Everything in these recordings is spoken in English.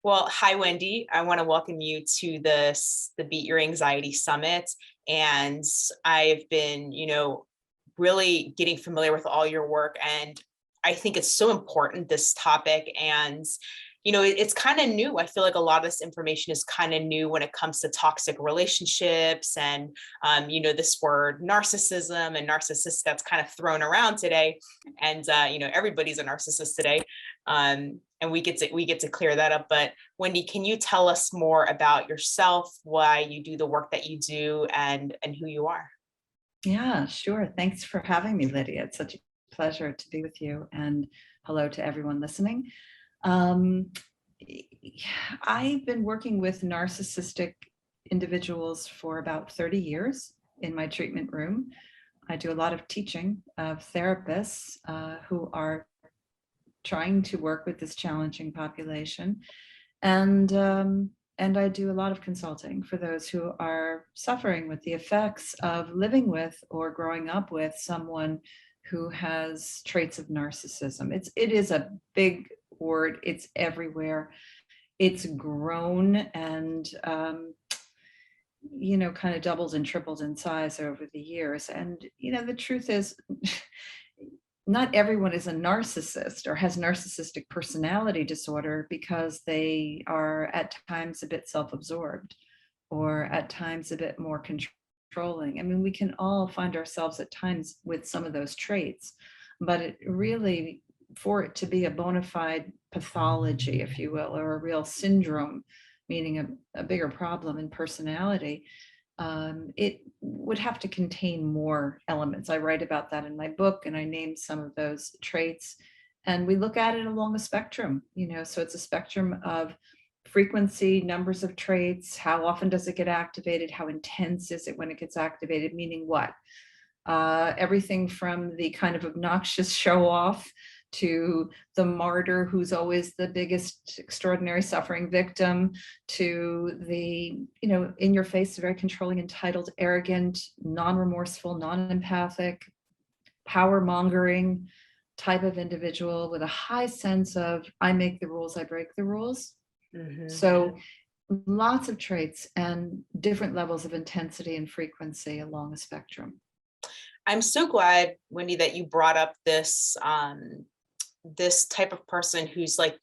Well, hi, Wendy. I want to welcome you to the Beat Your Anxiety Summit. And I've been, really getting familiar with all your work. And I think it's so important, this topic. And, it's kind of new. I feel like a lot of this information is kind of new when it comes to toxic relationships and, this word narcissism and narcissist that's kind of thrown around today. And, everybody's a narcissist today. And we get to clear that up. But Wendy, can you tell us more about yourself, why you do the work that you do, and who you are? Yeah, sure. Thanks for having me, Lydia. It's such a pleasure to be with you. And hello to everyone listening. Um, I've been working with narcissistic individuals for about 30 years in my treatment room. I do a lot of teaching of therapists who are trying to work with this challenging population. And and I do a lot of consulting for those who are suffering with the effects of living with or growing up with someone who has traits of narcissism. It is a big word. It's everywhere. It's grown and kind of doubled and tripled in size over the years. And the truth is, not everyone is a narcissist or has narcissistic personality disorder because they are at times a bit self-absorbed or at times a bit more controlling. I mean, we can all find ourselves at times with some of those traits, but it really, for it to be a bona fide pathology, if you will, or a real syndrome, meaning a bigger problem in personality, it would have to contain more elements. I write about that in my book, and I name some of those traits. And we look at it along a spectrum, so it's a spectrum of frequency, numbers of traits, how often does it get activated, how intense is it when it gets activated, meaning what? Everything from the kind of obnoxious show off to the martyr who's always the biggest extraordinary suffering victim, to the, in your face, very controlling, entitled, arrogant, non-remorseful, non-empathic, power mongering type of individual with a high sense of I make the rules, I break the rules. So lots of traits and different levels of intensity and frequency along a spectrum. I'm so glad, Wendy, that you brought up this type of person who's like,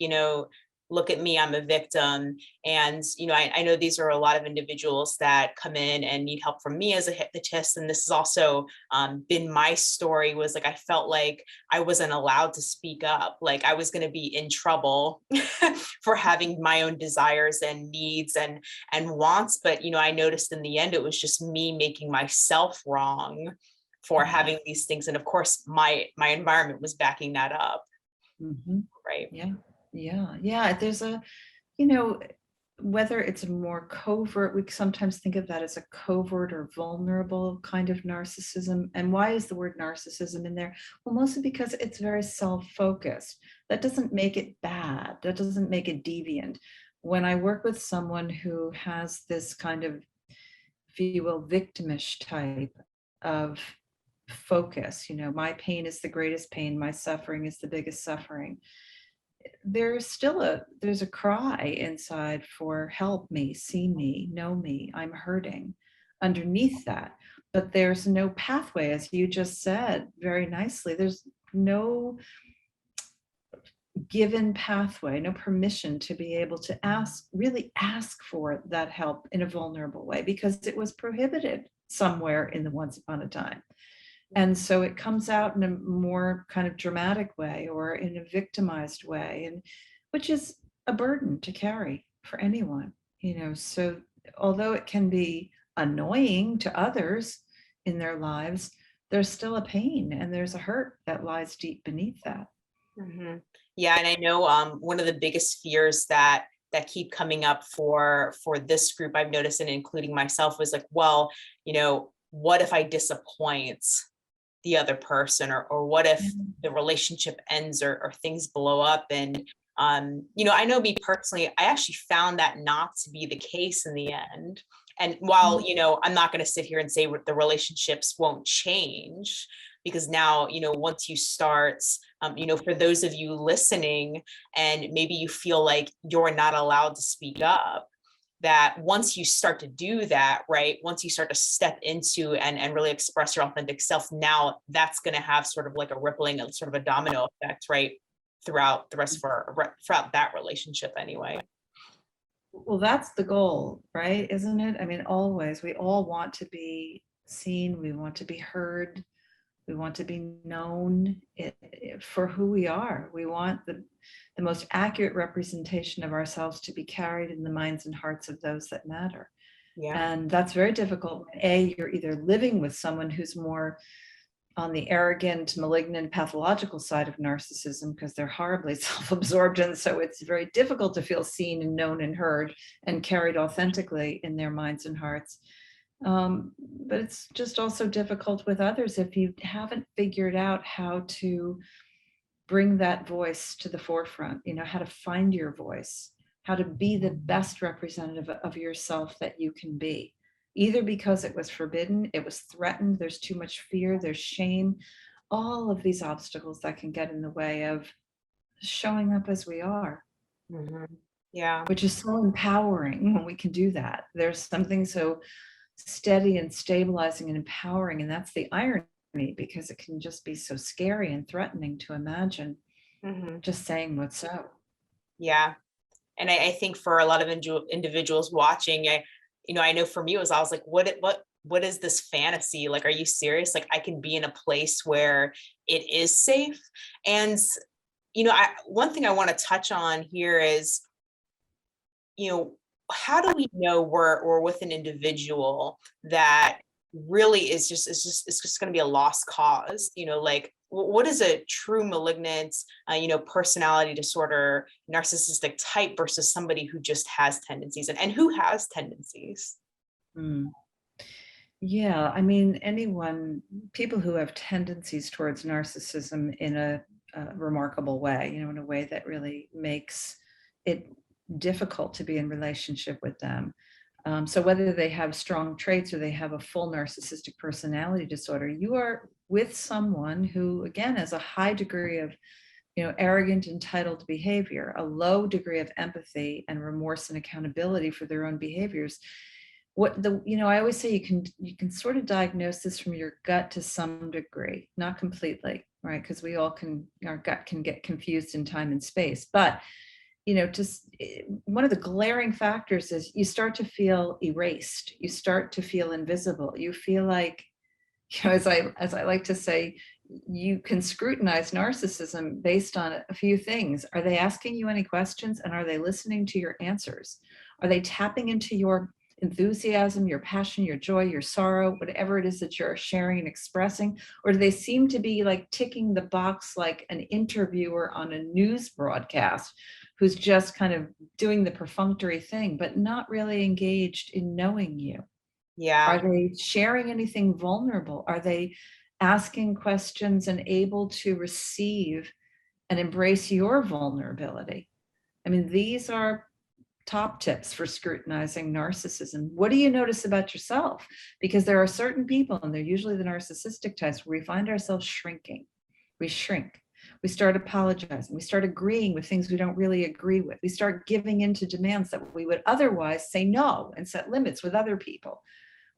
look at me, I'm a victim. And, I know these are a lot of individuals that come in and need help from me as a hypnotist. And this has also been my story, was like, I felt like I wasn't allowed to speak up. Like I was going to be in trouble for having my own desires and needs and wants. But, I noticed in the end, it was just me making myself wrong for having these things. And of course, my environment was backing that up. Mm-hmm. Right. Yeah. There's you know, whether it's more covert, we sometimes think of that as a covert or vulnerable kind of narcissism. And why is the word narcissism in there? Well, mostly because it's very self-focused. That doesn't make it bad. That doesn't make it deviant. When I work with someone who has this kind of, if you will, victimish type of focus, my pain is the greatest pain, my suffering is the biggest suffering, there's a cry inside for help me, see me, know me, I'm hurting underneath that. But there's no pathway, as you just said very nicely. There's no given pathway, no permission to be able to really ask for that help in a vulnerable way, because it was prohibited somewhere in the once upon a time. And so it comes out in a more kind of dramatic way or in a victimized way, and which is a burden to carry for anyone, So although it can be annoying to others in their lives, there's still a pain and there's a hurt that lies deep beneath that. Mm-hmm. Yeah, and I know one of the biggest fears that keep coming up for this group, I've noticed, and including myself, was like, well, what if I disappoint the other person, or what if the relationship ends, or things blow up? And I know me personally, I actually found that not to be the case in the end. And while I'm not going to sit here and say the relationships won't change, because now once you start For those of you listening, and maybe you feel like you're not allowed to speak up, that once you start to do that, right, once you start to step into and really express your authentic self, now that's going to have sort of like a rippling, sort of a domino effect, right, throughout the rest of throughout that relationship anyway. Well, that's the goal, right? Isn't it? I mean, always, we all want to be seen, we want to be heard, we want to be known for who we are. We want the most accurate representation of ourselves to be carried in the minds and hearts of those that matter. Yeah. And that's very difficult when you're either living with someone who's more on the arrogant, malignant, pathological side of narcissism, because they're horribly self-absorbed. And so it's very difficult to feel seen and known and heard and carried authentically in their minds and hearts. But it's just also difficult with others if you haven't figured out how to bring that voice to the forefront, how to find your voice, how to be the best representative of yourself that you can be. Either because it was forbidden, it was threatened, there's too much fear, there's shame, all of these obstacles that can get in the way of showing up as we are. Mm-hmm. Yeah. Which is so empowering when we can do that. There's something so steady and stabilizing and empowering, and that's the irony, because it can just be so scary and threatening to imagine just saying what's so. Yeah. And I think for a lot of individuals watching, I know for me, I was like, what is this fantasy? Like, are you serious? Like, I can be in a place where it is safe. And, one thing I want to touch on here is, how do we know we're with an individual that really is just going to be a lost cause? Like, what is a true malignant, personality disorder, narcissistic type versus somebody who just has tendencies, and who has tendencies? Yeah, I mean, people who have tendencies towards narcissism in a remarkable way, in a way that really makes it difficult to be in relationship with them. So whether they have strong traits or they have a full narcissistic personality disorder, you are with someone who, again, has a high degree of, arrogant, entitled behavior, a low degree of empathy and remorse and accountability for their own behaviors. I always say you can sort of diagnose this from your gut to some degree, not completely, right? Because our gut can get confused in time and space, but just one of the glaring factors is you start to feel erased. You start to feel invisible. You feel like, as I like to say, you can scrutinize narcissism based on a few things. Are they asking you any questions, and are they listening to your answers? Are they tapping into your enthusiasm, your passion, your joy, your sorrow, whatever it is that you're sharing and expressing? Or do they seem to be like ticking the box like an interviewer on a news broadcast who's just kind of doing the perfunctory thing, but not really engaged in knowing you? Yeah. Are they sharing anything vulnerable? Are they asking questions and able to receive and embrace your vulnerability? I mean, these are top tips for scrutinizing narcissism. What do you notice about yourself? Because there are certain people, and they're usually the narcissistic types, where we find ourselves shrinking. We shrink. We start apologizing. We start agreeing with things we don't really agree with. We start giving in to demands that we would otherwise say no and set limits with other people.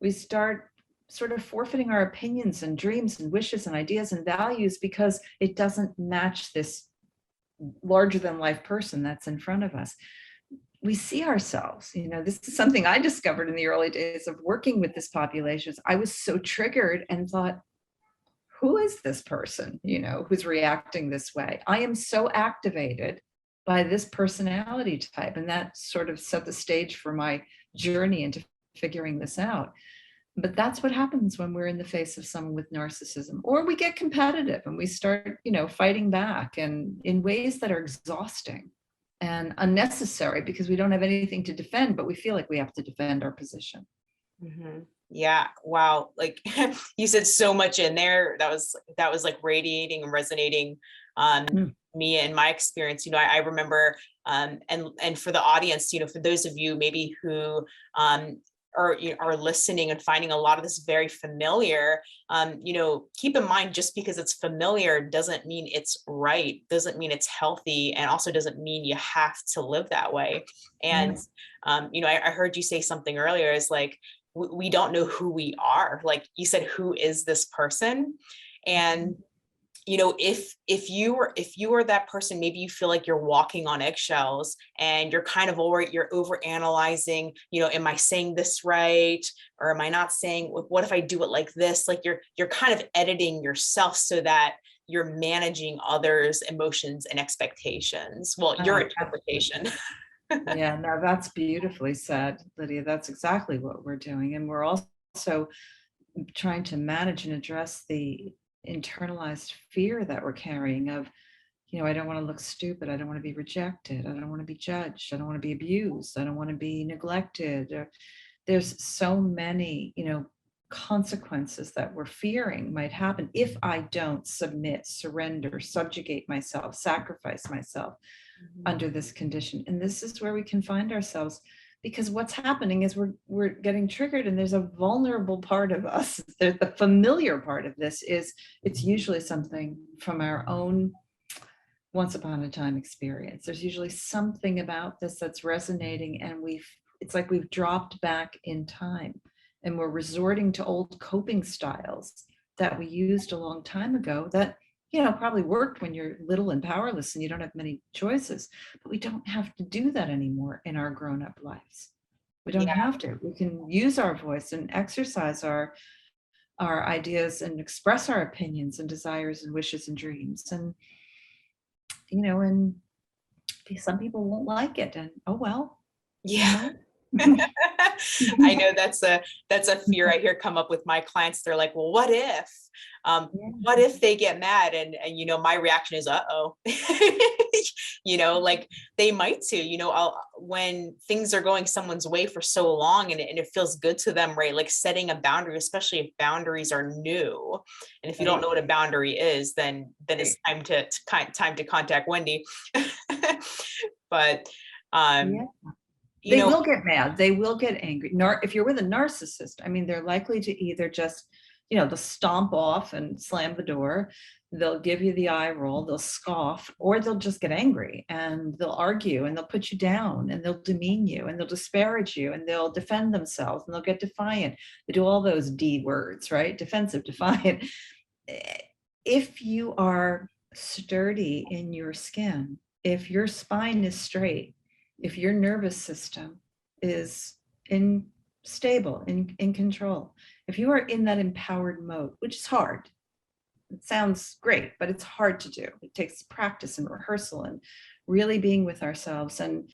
We start sort of forfeiting our opinions and dreams and wishes and ideas and values because it doesn't match this larger than life person that's in front of us. We see ourselves, this is something I discovered in the early days of working with this population. I was so triggered and thought, who is this person, who's reacting this way? I am so activated by this personality type. And that sort of set the stage for my journey into figuring this out. But that's what happens when we're in the face of someone with narcissism, or we get competitive and we start, fighting back, and in ways that are exhausting and unnecessary because we don't have anything to defend, but we feel like we have to defend our position. Mm-hmm. Yeah. Wow. Like you said so much in there that was like radiating and resonating me and my experience. I remember and for the audience, for those of you maybe who are listening and finding a lot of this very familiar, keep in mind, just because it's familiar doesn't mean it's right, doesn't mean it's healthy, and also doesn't mean you have to live that way. And, Right. I heard you say something earlier, is like, we don't know who we are. Like you said, who is this person? And if you are that person, maybe you feel like you're walking on eggshells and you're kind of you're over analyzing, am I saying this right? Or am I not saying, what if I do it like this? Like you're kind of editing yourself so that you're managing others' emotions and expectations. Well, your Absolutely. interpretation. Yeah, no, that's beautifully said, Lydia. That's exactly what we're doing. And we're also trying to manage and address the internalized fear that we're carrying of, I don't want to look stupid. I don't want to be rejected. I don't want to be judged. I don't want to be abused. I don't want to be neglected. There's so many, consequences that we're fearing might happen if I don't submit, surrender, subjugate myself, sacrifice myself under this condition. And this is where we can find ourselves, because what's happening is we're getting triggered, and there's a vulnerable part of us. The familiar part of this is, it's usually something from our own once upon a time experience. There's usually something about this that's resonating, and it's like we've dropped back in time, and we're resorting to old coping styles that we used a long time ago that probably worked when you're little and powerless and you don't have many choices. But we don't have to do that anymore in our grown-up lives. We don't Yeah. have to. We can use our voice and exercise our ideas and express our opinions and desires and wishes and dreams. And and some people won't like it, and oh well, you Yeah. know. I know that's a fear I hear come up with my clients. They're like, well, Yeah, what if they get mad? And my reaction is, uh-oh. Like they might too, when things are going someone's way for so long, and it feels good to them, right? Like setting a boundary, especially if boundaries are new. And if you don't right, know what a boundary is, then it's time to contact Wendy. But, yeah. um, They will get mad. They will get angry. If you're with a narcissist, I mean, they're likely to either just, they'll stomp off and slam the door. They'll give you the eye roll. They'll scoff, or they'll just get angry and they'll argue and they'll put you down and they'll demean you and they'll disparage you and they'll defend themselves and they'll get defiant. They do all those D words, right? Defensive, defiant. If you are sturdy in your skin, if your spine is straight, if your nervous system is stable, in control, if you are in that empowered mode, which is hard, it sounds great, but it's hard to do. It takes practice and rehearsal and really being with ourselves and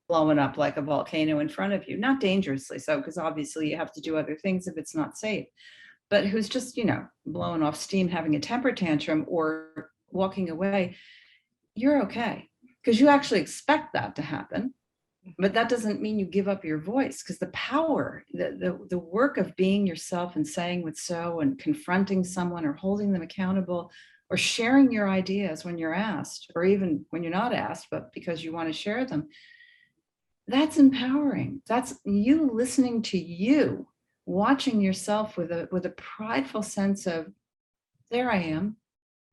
blowing up like a volcano in front of you, not dangerously so, because obviously you have to do other things if it's not safe, but who's just, blowing off steam, having a temper tantrum or walking away, you're okay, because you actually expect that to happen. But that doesn't mean you give up your voice, because the power, the work of being yourself and saying what's so, and confronting someone or holding them accountable or sharing your ideas when you're asked, or even when you're not asked, but because you want to share them, that's empowering. That's you listening to you, watching yourself with a prideful sense of, there I am,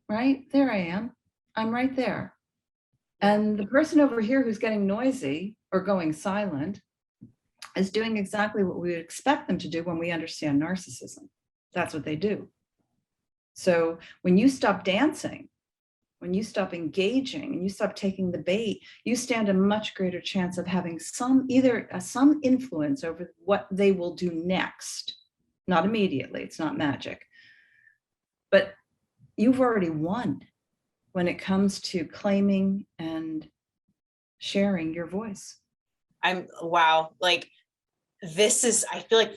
right? There I am. I'm right there. And the person over here who's getting noisy or going silent is doing exactly what we would expect them to do when we understand narcissism. That's what they do. So when you stop dancing, when you stop engaging and you stop taking the bait, you stand a much greater chance of having some influence over what they will do next. Not immediately, it's not magic, but you've already won when it comes to claiming and sharing your voice. Wow. Like I feel like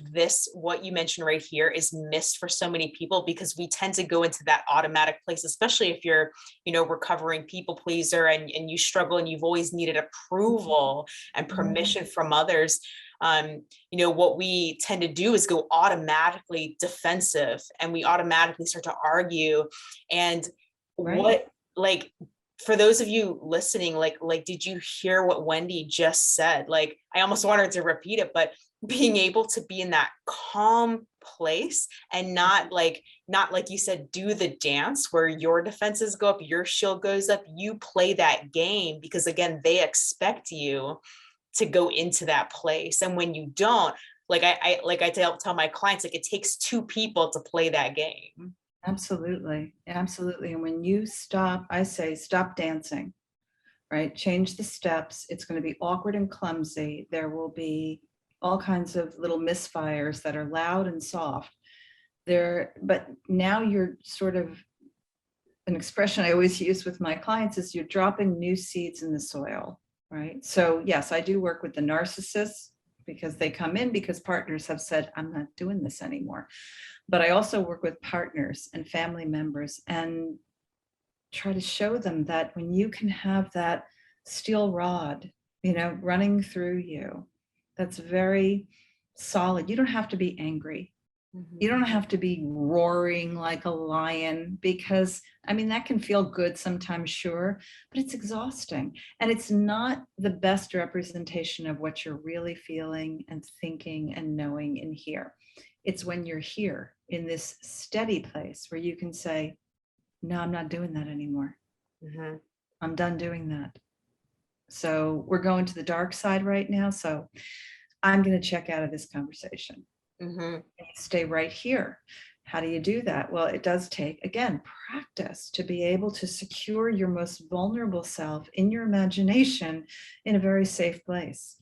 what you mentioned right here is missed for so many people, because we tend to go into that automatic place, especially if you're, recovering people pleaser and you struggle and you've always needed approval and permission from others. What we tend to do is go automatically defensive, and we automatically start to argue. And Right. for those of you listening, did you hear what Wendy just said? Like, I almost wanted to repeat it, but being able to be in that calm place and not like you said, do the dance where your defenses go up, your shield goes up, you play that game because again, they expect you to go into that place. And when you don't, like I tell my clients, like it takes two people to play that game. Absolutely. Absolutely. And when you stop, I say, stop dancing, right? Change the steps. It's going to be awkward and clumsy. There will be all kinds of little misfires that are loud and soft there. But now you're sort of, an expression I always use with my clients is you're dropping new seeds in the soil, right? So yes, I do work with the narcissists because they come in because partners have said, I'm not doing this anymore. But I also work with partners and family members and try to show them that when you can have that steel rod, running through you, that's very solid. You don't have to be angry. You don't have to be roaring like a lion because, I mean, that can feel good sometimes, sure, but it's exhausting. And it's not the best representation of what you're really feeling and thinking and knowing in here. It's when you're here in this steady place where you can say, no, I'm not doing that anymore. Mm-hmm. I'm done doing that. So we're going to the dark side right now. So I'm going to check out of this conversation. Mm-hmm. Stay right here. How do you do that? Well, it does take, again, practice to be able to secure your most vulnerable self in your imagination in a very safe place.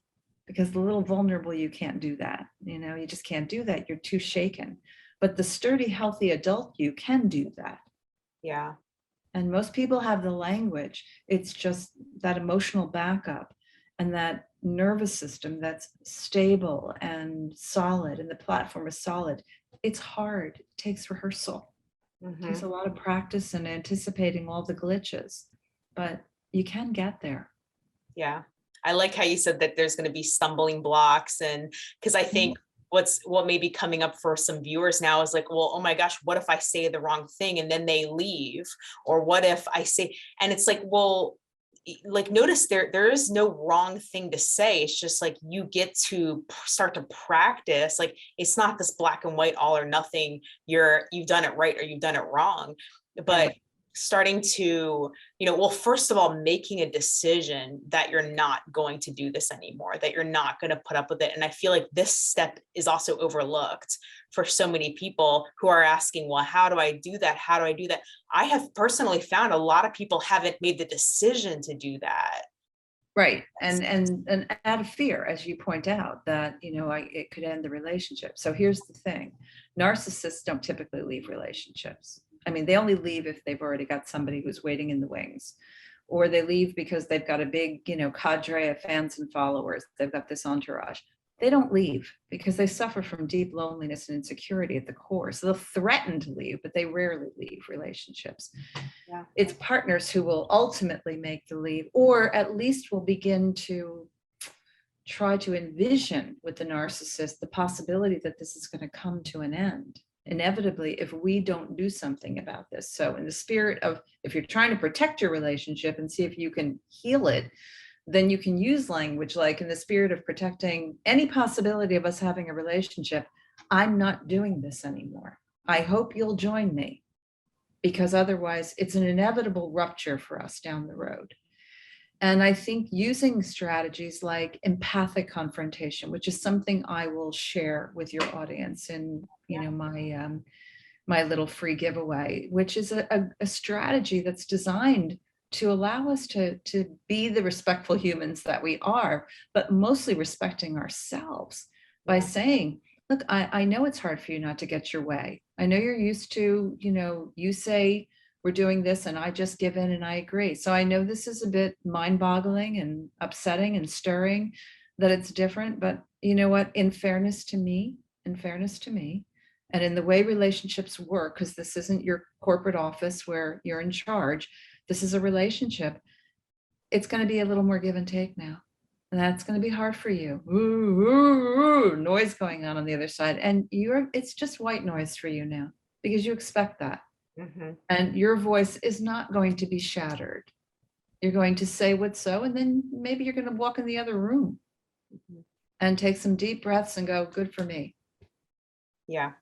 Because the little vulnerable, you can't do that. You just can't do that. You're too shaken. But the sturdy, healthy adult, you can do that. Yeah. And most people have the language. It's just that emotional backup and that nervous system that's stable and solid, and the platform is solid. It's hard. It takes rehearsal. It takes a lot of practice and anticipating all the glitches, but you can get there. Yeah. I like how you said that there's going to be stumbling blocks. And because I think what may be coming up for some viewers now is like, well, oh my gosh, what if I say the wrong thing and then they leave? Or what if I say, and it's like, well, like notice there is no wrong thing to say. It's just like you get to start to practice. Like it's not this black and white, all or nothing. You've done it right or you've done it wrong. But starting to, well, first of all, making a decision that you're not going to do this anymore, that you're not going to put up with it. And I feel like this step is also overlooked for so many people who are asking, well, how do I do that? How do I do that? I have personally found a lot of people haven't made the decision to do that. Right. And out of fear, as you point out, that, it could end the relationship. So here's the thing. Narcissists don't typically leave relationships. I mean, they only leave if they've already got somebody who's waiting in the wings, or they leave because they've got a big, cadre of fans and followers. They've got this entourage. They don't leave because they suffer from deep loneliness and insecurity at the core. So they'll threaten to leave, but they rarely leave relationships. Yeah. It's partners who will ultimately make the leave, or at least will begin to try to envision with the narcissist the possibility that this is going to come to an end inevitably if we don't do something about this. So in the spirit of, if you're trying to protect your relationship and see if you can heal it, then you can use language like, in the spirit of protecting any possibility of us having a relationship, I'm not doing this anymore. I hope you'll join me, because otherwise it's an inevitable rupture for us down the road. And I think using strategies like empathic confrontation, which is something I will share with your audience in, my little free giveaway, which is a strategy that's designed to allow us to be the respectful humans that we are, but mostly respecting ourselves by saying, look, I know it's hard for you not to get your way. I know you're used to, you say we're doing this and I just give in and I agree. So I know this is a bit mind-boggling and upsetting and stirring that it's different, but you know what, in fairness to me, and in the way relationships work, because this isn't your corporate office where you're in charge, this is a relationship, it's going to be a little more give and take now. And that's going to be hard for you. Ooh, noise going on the other side. And it's just white noise for you now because you expect that. Mm-hmm. And your voice is not going to be shattered. You're going to say what's so, and then maybe you're going to walk in the other room. Mm-hmm. and take some deep breaths and go, good for me. Yeah.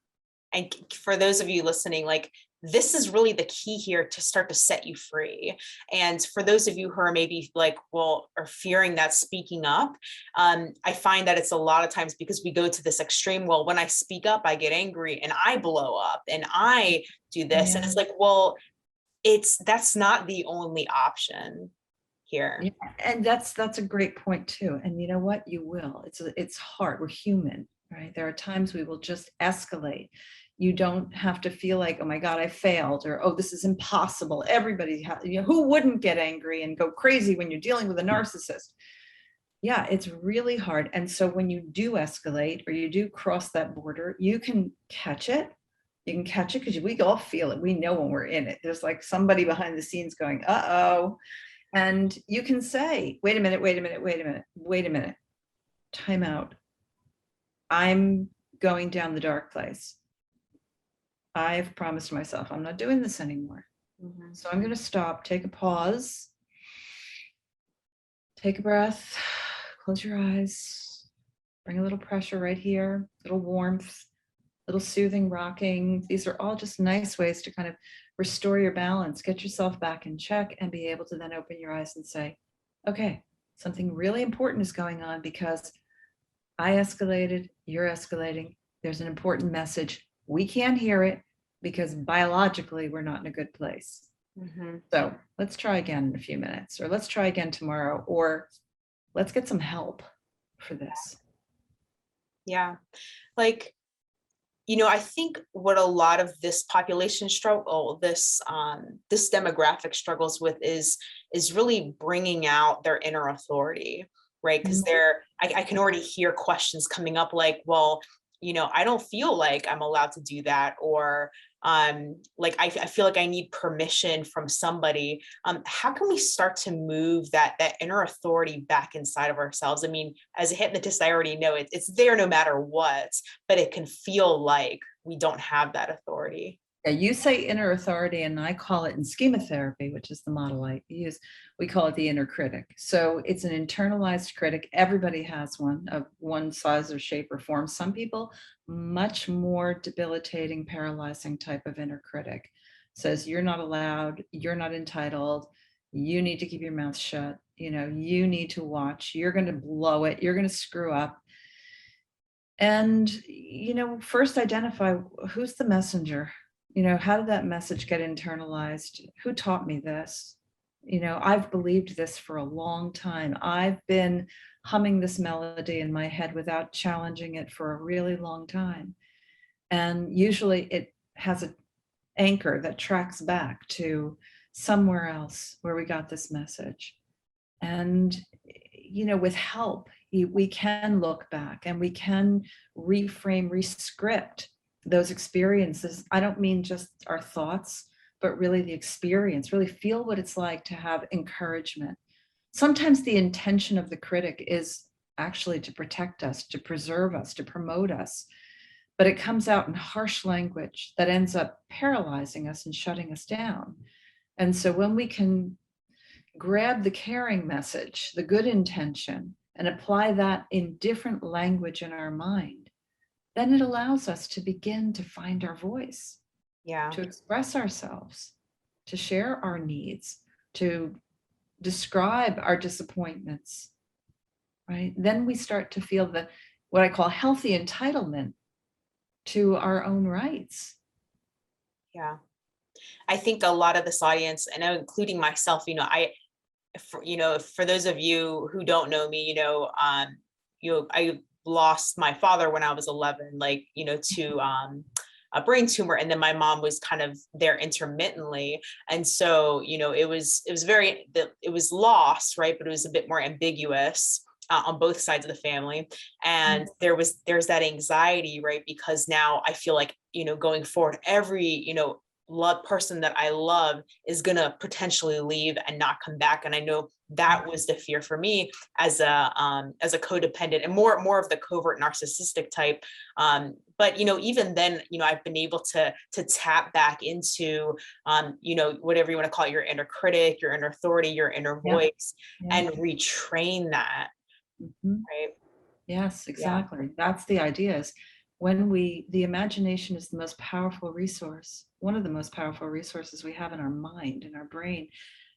And for those of you listening, like, this is really the key here to start to set you free. And for those of you who are maybe like, well, are fearing that speaking up, I find that it's a lot of times because we go to this extreme. Well, when I speak up, I get angry and I blow up and I do this. And Yeah. it's like, well, that's not the only option here. Yeah, and that's a great point too. And you know what? You will. It's hard. We're human, right? There are times we will just escalate. You don't have to feel like, oh my God, I failed, or oh, this is impossible. Everybody, who wouldn't get angry and go crazy when you're dealing with a narcissist? Yeah, it's really hard. And so when you do escalate or you do cross that border, you can catch it. You can catch it because we all feel it. We know when we're in it. There's like somebody behind the scenes going, uh-oh. And you can say, wait a minute, wait a minute, wait a minute, wait a minute, time out. I'm going down the dark place. I've promised myself I'm not doing this anymore. Mhm. So I'm going to stop, take a pause, take a breath, close your eyes, bring a little pressure right here, a little warmth, a little soothing rocking. These are all just nice ways to kind of restore your balance, get yourself back in check, and be able to then open your eyes and say, okay, something really important is going on because I escalated, you're escalating. There's an important message. We can't hear it because biologically we're not in a good place. Mhm. So let's try again in a few minutes, or let's try again tomorrow, or let's get some help for this. Yeah. Like, I think what a lot of this population struggle, this demographic struggles with is really bringing out their inner authority, right? Because I can already hear questions coming up like, well, I don't feel like I'm allowed to do that, or like I feel like I need permission from somebody. How can we start to move that inner authority back inside of ourselves? I mean, as a hypnotist, I already know it's there no matter what, but it can feel like we don't have that authority. Yeah, you say inner authority, and I call it in schema therapy, which is the model I use, we call it the inner critic. So it's an internalized critic. Everybody has one of one size or shape or form. Some people, much more debilitating, paralyzing type of inner critic. Says you're not allowed, you're not entitled, you need to keep your mouth shut, you need to watch, you're going to blow it, you're going to screw up. And, first identify who's the messenger. How did that message get internalized? Who taught me this? I've believed this for a long time. I've been humming this melody in my head without challenging it for a really long time. And usually it has an anchor that tracks back to somewhere else where we got this message. And, with help, we can look back and we can reframe, rescript those experiences. I don't mean just our thoughts, but really the experience, really feel what it's like to have encouragement. Sometimes the intention of the critic is actually to protect us, to preserve us, to promote us, but it comes out in harsh language that ends up paralyzing us and shutting us down. And so when we can grab the caring message, the good intention, and apply that in different language in our mind, then it allows us to begin to find our voice, Yeah. to express ourselves, to share our needs, to describe our disappointments, right? Then we start to feel what I call healthy entitlement to our own rights. Yeah. I think a lot of this audience, and including myself, for those of you who don't know me, I lost my father when I was 11, to a brain tumor, and then my mom was kind of there intermittently, and so it was it was lost, right, but it was a bit more ambiguous. On both sides of the family, and there's that anxiety, right, because now I feel like going forward, every person that I love is going to potentially leave and not come back. And I know that was the fear for me as a codependent and more of the covert narcissistic type. But even then, I've been able to tap back into whatever you want to call it, your inner critic, your inner authority, your inner voice, and retrain that. Mhm. Right. Yes, Yeah. exactly. That's the idea is the imagination is the most powerful resource, one of the most powerful resources we have in our mind, in our brain.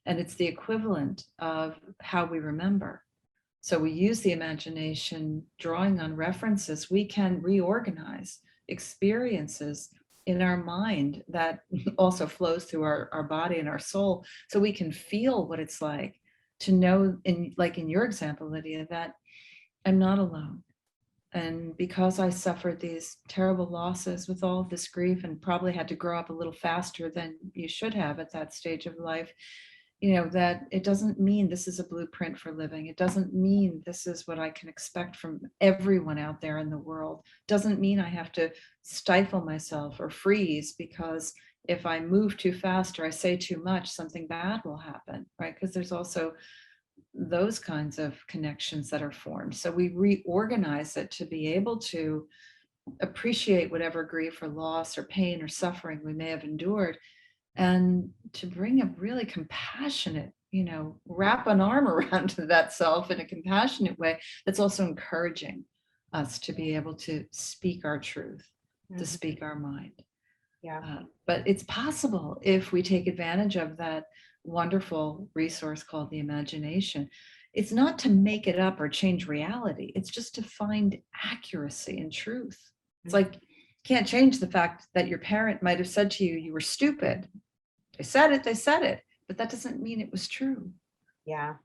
And it's the equivalent of how we remember. So we use the imagination, drawing on references, we can reorganize experiences in our mind that also flows through our body and our soul. So we can feel what it's like to know, in like in your example, Lydia, that I'm not alone. And because I suffered these terrible losses with all of this grief and probably had to grow up a little faster than you should have at that stage of life, that it doesn't mean this is a blueprint for living. It doesn't mean this is what I can expect from everyone out there in the world. Doesn't mean I have to stifle myself or freeze because if I move too fast or I say too much, something bad will happen, right? Because there's also those kinds of connections that are formed. So we reorganize it to be able to appreciate whatever grief or loss or pain or suffering we may have endured, and to bring a really compassionate, wrap an arm around that self in a compassionate way that's also encouraging us to be able to speak our truth, to Mhm. speak our mind. Yeah. But it's possible if we take advantage of that wonderful resource called the imagination. It's not to make it up or change reality. It's just to find accuracy and truth. It's Mhm. like, you can't change the fact that your parent might have said to you, you were stupid. They said it, but that doesn't mean it was true. Yeah.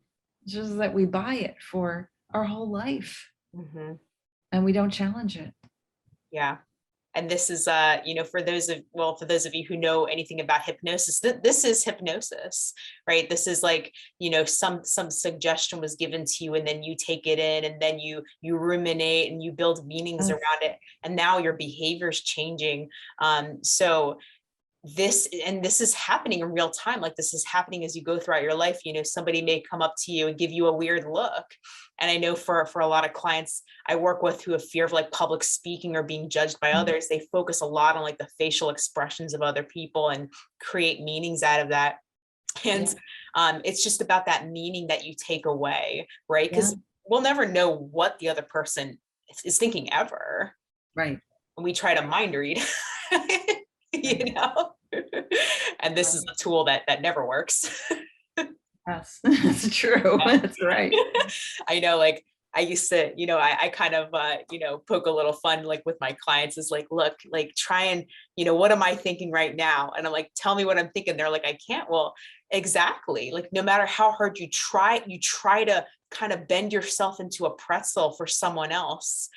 It's just that we buy it for our whole life Mhm. and we don't challenge it. Yeah. And this is for those of you who know anything about hypnosis, this is hypnosis, right? This is like, some suggestion was given to you and then you take it in and then you ruminate and you build meanings Yes. around it. And now your behavior is changing. So this is happening in real time. Like, this is happening as you go throughout your life. Somebody may come up to you and give you a weird look. And I know for a lot of clients I work with who have fear of like public speaking or being judged by Mhm. others, they focus a lot on like the facial expressions of other people and create meanings out of that. And Yeah. it's just about that meaning that you take away, right? Yeah. Because we'll never know what the other person is thinking ever. Right. We try to Right. mind read. you Right. know and this is Right. a tool that never works. Yes. That's true. That's right. I know, like, I used to, I kind of poke a little fun like with my clients is like, look, like, try and, what am I thinking right now? And I'm like, tell me what I'm thinking. They're like, I can't. Well, exactly. Like, no matter how hard you try to kind of bend yourself into a pretzel for someone else,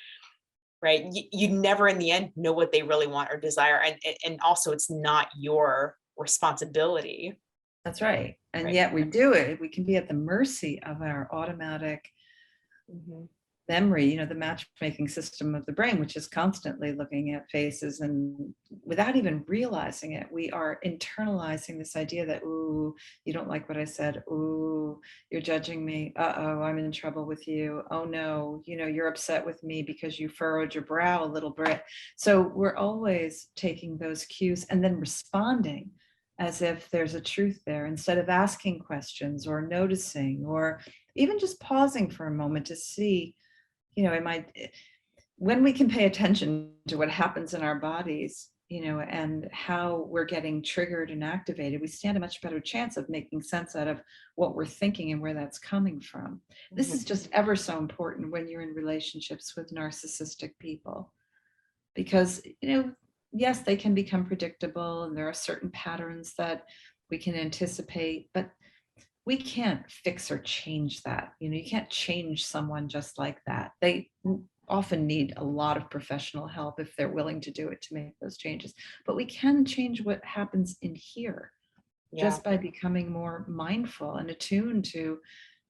right? You never in the end know what they really want or desire. And also it's not your responsibility, That's right. And right? yet we do it. We can be at the mercy of our automatic Mhm. memory, the matchmaking system of the brain, which is constantly looking at faces. And without even realizing it, we are internalizing this idea that, ooh, you don't like what I said. Ooh, you're judging me. Uh-oh, I'm in trouble with you. Oh no, you're upset with me because you furrowed your brow a little bit. So we're always taking those cues and then responding as if there's a truth there instead of asking questions or noticing or even just pausing for a moment to see, when we can pay attention to what happens in our bodies, and how we're getting triggered and activated, we stand a much better chance of making sense out of what we're thinking and where that's coming from. This Mhm. is just ever so important when you're in relationships with narcissistic people, because, yes, they can become predictable and there are certain patterns that we can anticipate, but we can't fix or change that. You can't change someone just like that. They often need a lot of professional help if they're willing to do it to make those changes. But we can change what happens in here Yeah. just by becoming more mindful and attuned to,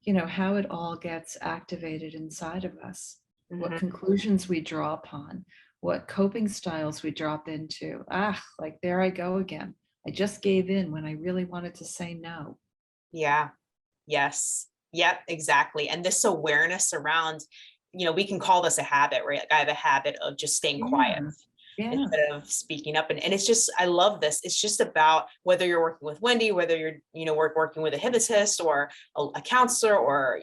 how it all gets activated inside of us, what Mhm. conclusions we draw upon, what coping styles we drop into. Like there I go again. I just gave in when I really wanted to say no. Yeah. Yes. Yep, exactly. And this awareness around, we can call this a habit, right? Like, I have a habit of just staying quiet. Yeah. Yeah. instead of speaking up. And it's just, I love this. It's just about whether you're working with Wendy, whether you're, working with a hypnotist or a counselor, or,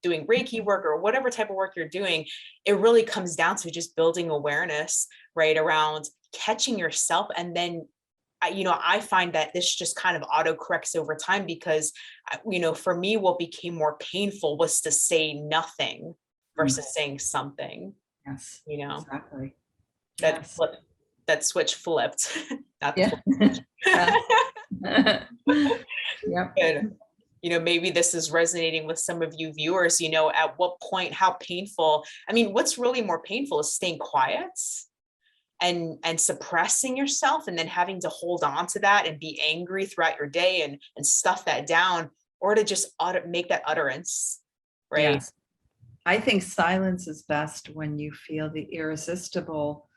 doing Reiki work or whatever type of work you're doing, it really comes down to just building awareness, right, around catching yourself. And then I find that this just kind of auto corrects over time, because, for me, what became more painful was to say nothing versus saying something, Yes, you know, exactly. that Yes. flip, that switch flipped, not the Yeah. flip. Yeah. Yep. Good. Maybe this is resonating with some of you viewers, at what point, how painful, I mean, what's really more painful is staying quiet and suppressing yourself, and then having to hold on to that and be angry throughout your day and stuff that down, or to just make that utterance, right? Yes. I think silence is best when you feel the irresistible,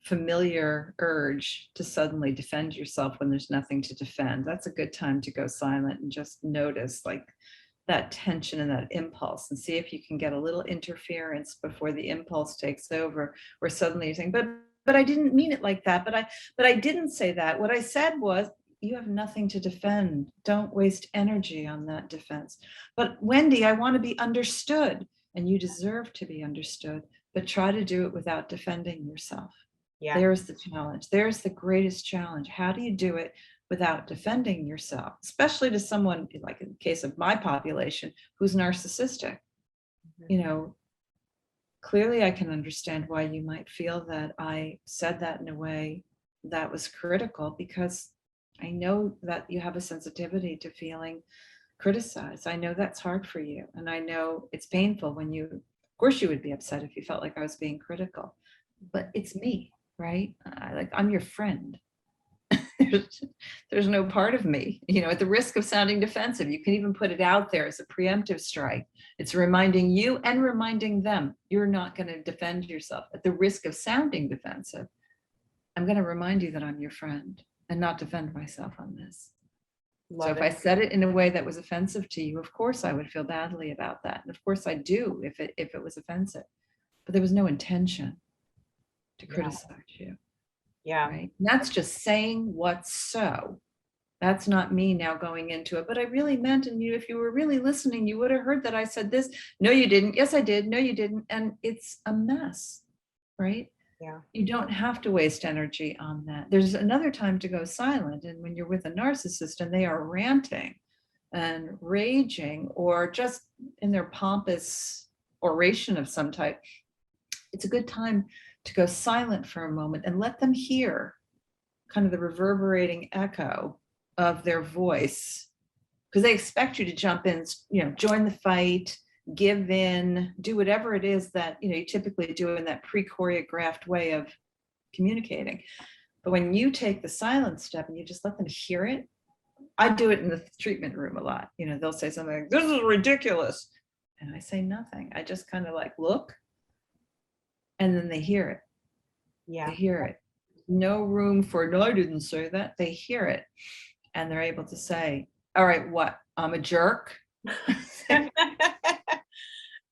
familiar urge to suddenly defend yourself when there's nothing to defend. That's a good time to go silent and just notice like that tension and that impulse, and see if you can get a little interference before the impulse takes over, where suddenly you're saying, but I didn't mean it like that. But I didn't say that. What I said was, you have nothing to defend. Don't waste energy on that defense. But Wendy, I want to be understood. And you deserve to be understood, but try to do it without defending yourself. Yeah. There's the challenge. There's the greatest challenge. How do you do it without defending yourself, especially to someone, like in the case of my population, who's narcissistic? Clearly I can understand why you might feel that I said that in a way that was critical, because I know that you have a sensitivity to feeling criticized. I know that's hard for you. And I know it's painful when of course you would be upset if you felt like I was being critical, but it's me, right? I'm your friend. there's no part of me, at the risk of sounding defensive. You can even put it out there as a preemptive strike. It's reminding you and reminding them, you're not going to defend yourself. At the risk of sounding defensive, I'm going to remind you that I'm your friend and not defend myself on this. So if I said it in a way that was offensive to you, of course I would feel badly about that. And of course I do if it was offensive. But there was no intention to criticize you. Yeah. Right. And that's just saying what's so. That's not me now going into it. But I really meant, and if you were really listening, you would have heard that I said this. No, you didn't. Yes, I did. No, you didn't. And it's a mess. Right. Yeah. You don't have to waste energy on that. There's another time to go silent. And when you're with a narcissist and they are ranting and raging, or just in their pompous oration of some type, it's a good time to go silent for a moment and let them hear kind of the reverberating echo of their voice, because they expect you to jump in, join the fight, give in, do whatever it is that you typically do in that pre-choreographed way of communicating. But when you take the silent step and you just let them hear it, I do it in the treatment room a lot. They'll say something like, "This is ridiculous," and I say nothing. I just kind of like look, and then they hear it. Yeah. They hear it. No room for, no, I didn't say that. They hear it, and they're able to say, all right, what? I'm a jerk.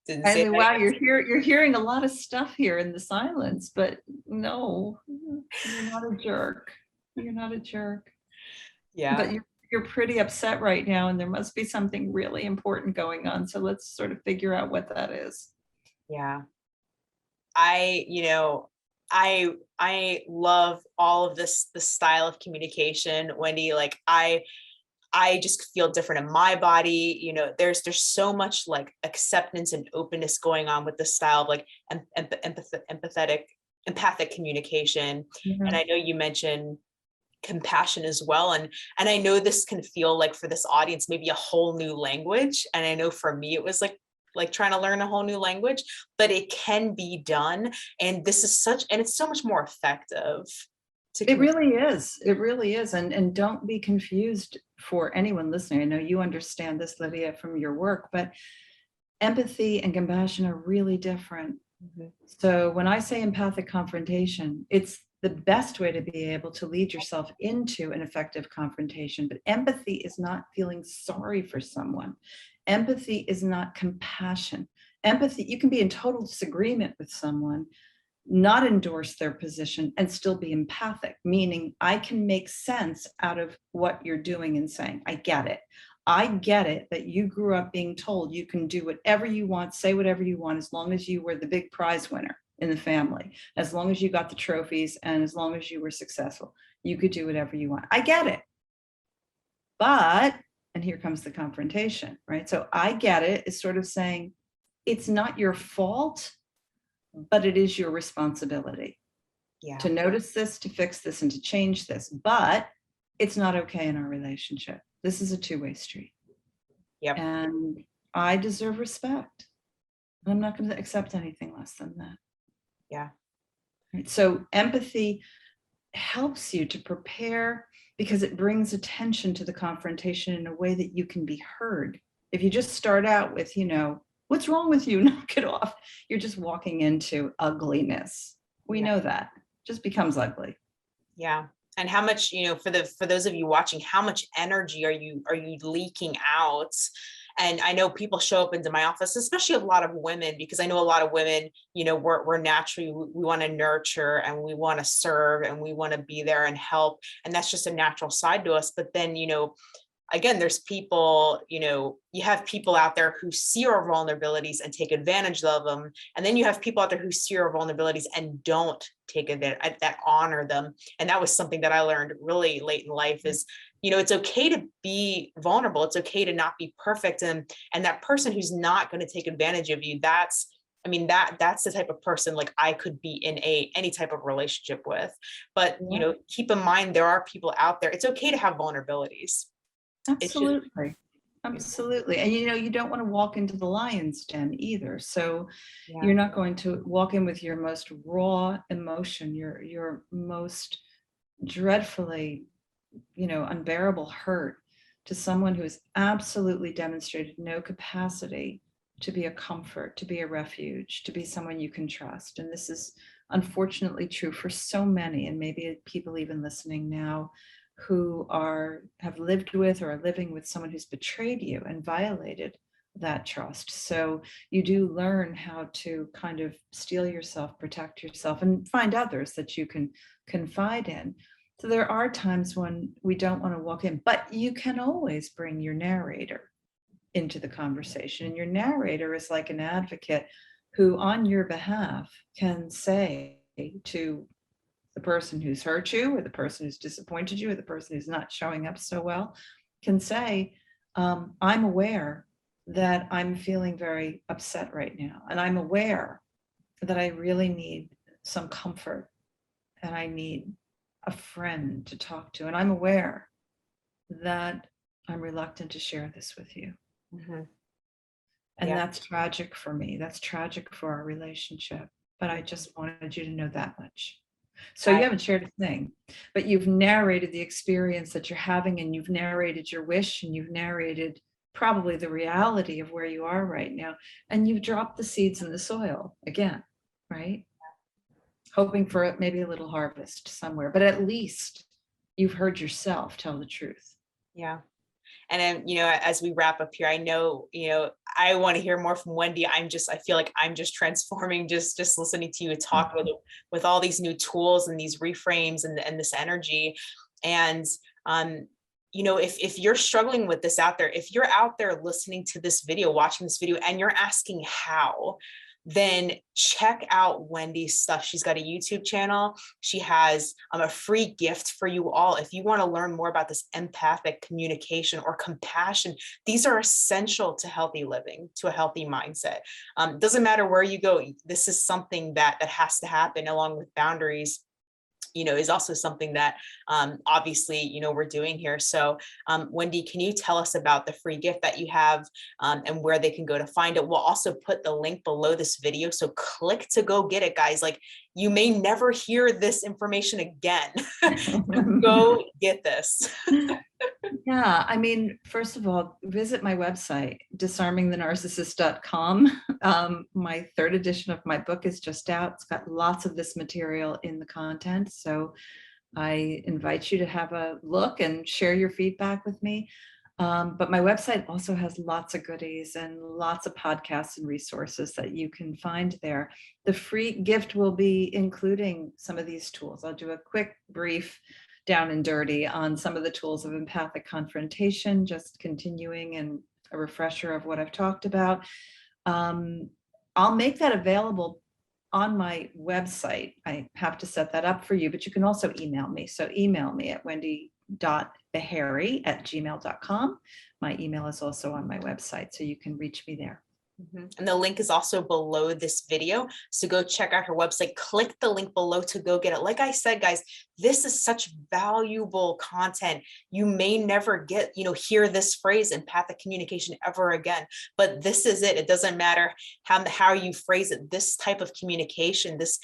Didn't I say mean, that. wow, you're hearing a lot of stuff here in the silence, but no, you're not a jerk. You're not a jerk. Yeah. But you're pretty upset right now, and there must be something really important going on. So let's sort of figure out what that is. Yeah. I love all of this style of communication, Wendy. Like I just feel different in my body. There's so much like acceptance and openness going on with this style of like empathic communication. Mm-hmm. And I know you mentioned compassion as well. And I know this can feel like for this audience, maybe a whole new language. And I know for me, it was like trying to learn a whole new language, but it can be done. And it's so much more effective. It really is. It really is. And don't be confused for anyone listening. I know you understand this, Lydia, from your work, but empathy and compassion are really different. Mm-hmm. So when I say empathic confrontation, it's the best way to be able to lead yourself into an effective confrontation. But empathy is not feeling sorry for someone. Empathy is not compassion. Empathy, you can be in total disagreement with someone, not endorse their position and still be empathic, meaning I can make sense out of what you're doing and saying. I get it. I get it that you grew up being told you can do whatever you want, say whatever you want, as long as you were the big prize winner in the family, as long as you got the trophies and as long as you were successful, you could do whatever you want. I get it. But, and here comes the confrontation, right? So I get it is sort of saying, it's not your fault, but it is your responsibility Yeah. to notice this, to fix this, and to change this. But it's not okay in our relationship. This is a two-way street. Yep. And I deserve respect. I'm not going to accept anything less than that. Yeah. Right? So empathy helps you to prepare because it brings attention to the confrontation in a way that you can be heard. If you just start out with, what's wrong with you? Knock it off. You're just walking into ugliness. We know that. It just becomes ugly. Yeah. And how much, for those of you watching, how much energy are you leaking out? And I know people show up into my office, especially a lot of women, because I know a lot of women, we're naturally, we want to nurture and we want to serve and we want to be there and help. And that's just a natural side to us. But then, again, there's people, you have people out there who see our vulnerabilities and take advantage of them. And then you have people out there who see our vulnerabilities and don't take advantage, that honor them. And that was something that I learned really late in life is, it's okay to be vulnerable. It's okay to not be perfect. And that person who's not going to take advantage of you, that's the type of person like I could be in any type of relationship with. But, keep in mind, there are people out there. It's okay to have vulnerabilities. Absolutely. Absolutely. And you don't want to walk into the lion's den either. So you're not going to walk in with your most raw emotion, your most dreadfully, unbearable hurt to someone who has absolutely demonstrated no capacity to be a comfort, to be a refuge, to be someone you can trust. And this is unfortunately true for so many, and maybe people even listening now who have lived with or are living with someone who's betrayed you and violated that trust. So you do learn how to kind of steel yourself, protect yourself, and find others that you can confide in. So there are times when we don't want to walk in, but you can always bring your narrator into the conversation. And your narrator is like an advocate who on your behalf can say to the person who's hurt you or the person who's disappointed you or the person who's not showing up so well, can say, I'm aware that I'm feeling very upset right now. And I'm aware that I really need some comfort and I need a friend to talk to. And I'm aware that I'm reluctant to share this with you. Mm-hmm. And that's tragic for me. That's tragic for our relationship. But I just wanted you to know that much. So you haven't shared a thing, but you've narrated the experience that you're having, and you've narrated your wish, and you've narrated probably the reality of where you are right now. And you've dropped the seeds in the soil again, right? Hoping for maybe a little harvest somewhere, but at least you've heard yourself tell the truth. Yeah. And then, as we wrap up here, I know, I want to hear more from Wendy. I feel like I'm just transforming, just listening to you talk with all these new tools and these reframes and this energy. And, if you're struggling with this out there, if you're out there listening to this video, watching this video, and you're asking how, then check out Wendy's stuff. She's got a YouTube channel. She has a free gift for you all. If you want to learn more about this empathic communication or compassion, these are essential to healthy living, to a healthy mindset. Doesn't matter where you go. This is something that has to happen, along with boundaries, is also something that obviously, we're doing here. So Wendy, can you tell us about the free gift that you have and where they can go to find it? We'll also put the link below this video. So click to go get it, guys. Like, you may never hear this information again. Go get this. Yeah, first of all, visit my website, disarmingthenarcissist.com. My third edition of my book is just out. It's got lots of this material in the content. So I invite you to have a look and share your feedback with me. But my website also has lots of goodies and lots of podcasts and resources that you can find there. The free gift will be including some of these tools. I'll do a quick brief down and dirty on some of the tools of empathic confrontation, just continuing and a refresher of what I've talked about. I'll make that available on my website. I have to set that up for you, but you can also email me. So email me at wendy.behary@gmail.com. My email is also on my website, so you can reach me there. And the link is also below this video. So go check out her website, click the link below to go get it. Like I said, guys, this is such valuable content. You may never get, hear this phrase empathic communication ever again, but this is it. It doesn't matter how you phrase it. This type of communication, this,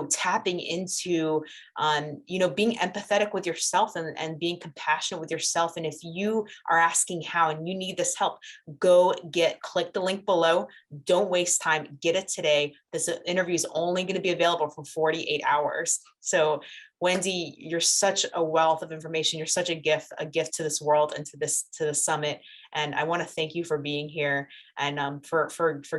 tapping into, being empathetic with yourself and being compassionate with yourself. And if you are asking how and you need this help, click the link below. Don't waste time. Get it today. This interview is only going to be available for 48 hours. So Wendy, you're such a wealth of information. You're such a gift to this world and to the summit. And I want to thank you for being here and for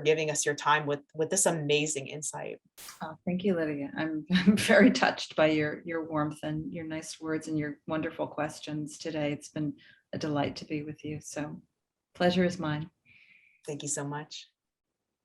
giving us your time with this amazing insight. Oh, thank you, Lydia. I'm very touched by your warmth and your nice words and your wonderful questions today. It's been a delight to be with you. So pleasure is mine. Thank you so much.